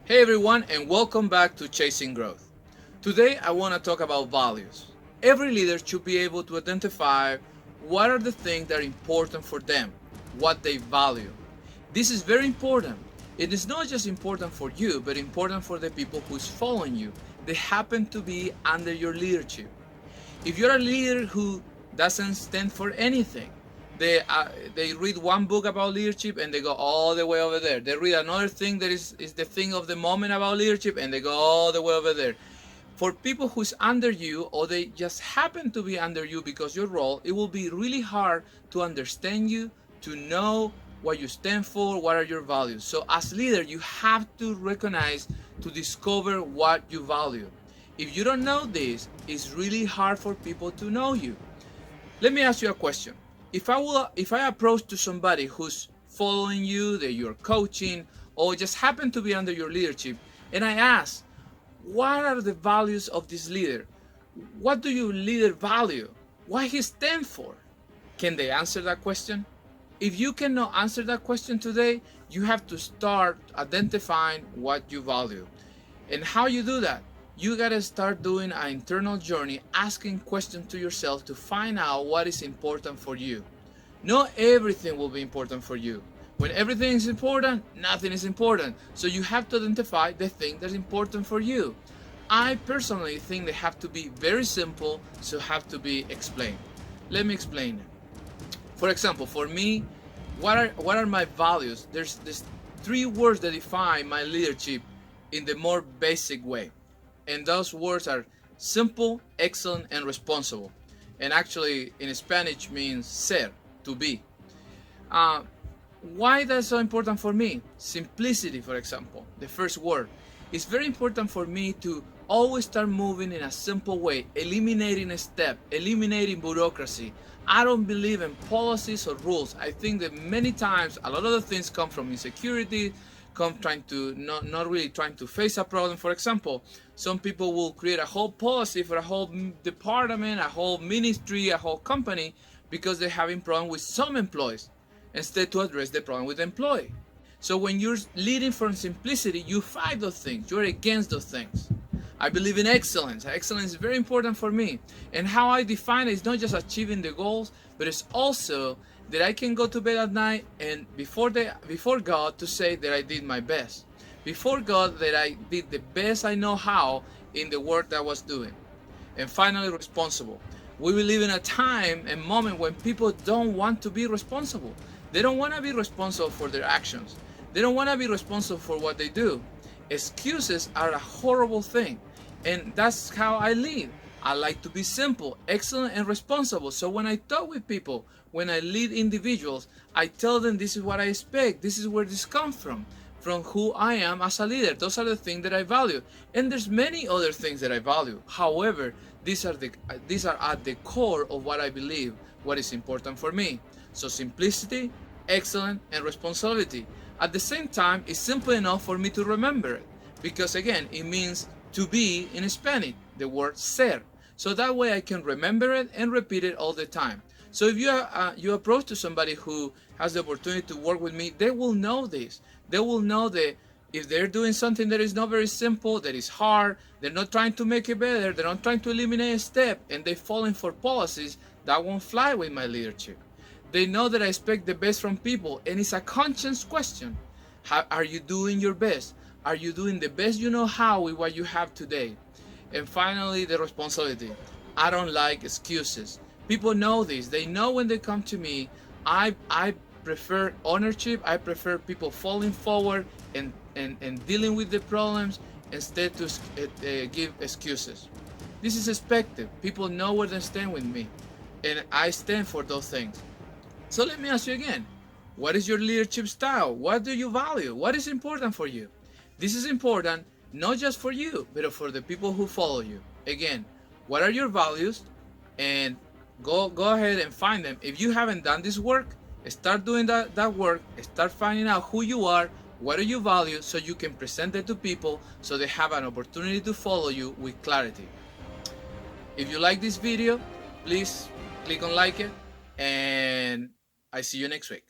Hey everyone, and welcome back to Chasing Growth. Today I want to talk about values. Every leader should be able to identify what are the things that are important for them, what they value. This is very important. It is not just important for you, but important for the people who's following you. They happen to be under your leadership. If you're a leader who doesn't stand for anything, they read one book about leadership and they go all the way over there. They read another thing that is the thing of the moment about leadership and they go all the way over there. For people who's under you, or they just happen to be under you because your role, it will be really hard to understand you, to know what you stand for, what are your values. So as leader, you have to recognize, to discover what you value. If you don't know this, it's really hard for people to know you. Let me ask you a question. If I approach to somebody who's following you, that you're coaching, or just happen to be under your leadership, and I ask, what are the values of this leader? What do your leader value? What he stand for? Can they answer that question? If you cannot answer that question today, you have to start identifying what you value. And how you do that? You gotta start doing an internal journey, asking questions to yourself to find out what is important for you. Not everything will be important for you. When everything is important, nothing is important. So you have to identify the thing that's important for you. I personally think they have to be very simple, so have to be explained. Let me explain it. For example, for me, what are my values? There's three words that define my leadership in the more basic way. And those words are simple, excellent, and responsible. And actually, in Spanish means ser, to be. Why that's so important for me? Simplicity, for example, the first word. It's very important for me to always start moving in a simple way, eliminating a step, eliminating bureaucracy. I don't believe in policies or rules. I think that many times a lot of the things come from insecurity, come trying to not really trying to face a problem. For example, some people will create a whole policy for a whole department, a whole ministry, a whole company because they're having problem with some employees instead to address the problem with the employee. So when you're leading from simplicity, you fight those things. You're against those things. I believe in excellence. Excellence is very important for me. And how I define it is not just achieving the goals, but it's also that I can go to bed at night and before God to say that I did my best. Before God that I did the best I know how in the work that I was doing. And finally, responsible. We will live in a time and moment when people don't want to be responsible. They don't want to be responsible for their actions. They don't want to be responsible for what they do. Excuses are a horrible thing. And that's how I live. I like to be simple, excellent, and responsible. So when I talk with people, when I lead individuals, I tell them this is what I expect. This is where this comes from who I am as a leader. Those are the things that I value. And there's many other things that I value. However, these are at the core of what I believe, what is important for me. So simplicity, excellence, and responsibility. At the same time, it's simple enough for me to remember it. Because again, it means to be in Spanish, the word ser. So that way I can remember it and repeat it all the time. So if you approach to somebody who has the opportunity to work with me, they will know this. They will know that if they're doing something that is not very simple, that is hard, they're not trying to make it better, they're not trying to eliminate a step, and they're falling for policies, that won't fly with my leadership. They know that I expect the best from people, and it's a conscious question. Are you doing your best? Are you doing the best you know how with what you have today? And finally, the responsibility. I don't like excuses. People know this. They know when they come to me, I prefer ownership. I prefer people falling forward and dealing with the problems instead to give excuses. This is expected. People know where they stand with me, and I stand for those things. So let me ask you again, what is your leadership style? What do you value? What is important for you? This is important not just for you, but for the people who follow you. Again, what are your values? And go ahead and find them. If you haven't done this work, start doing that work. Start finding out who you are, what do you value, so you can present it to people so they have an opportunity to follow you with clarity. If you like this video, please click on like it, and I see you next week.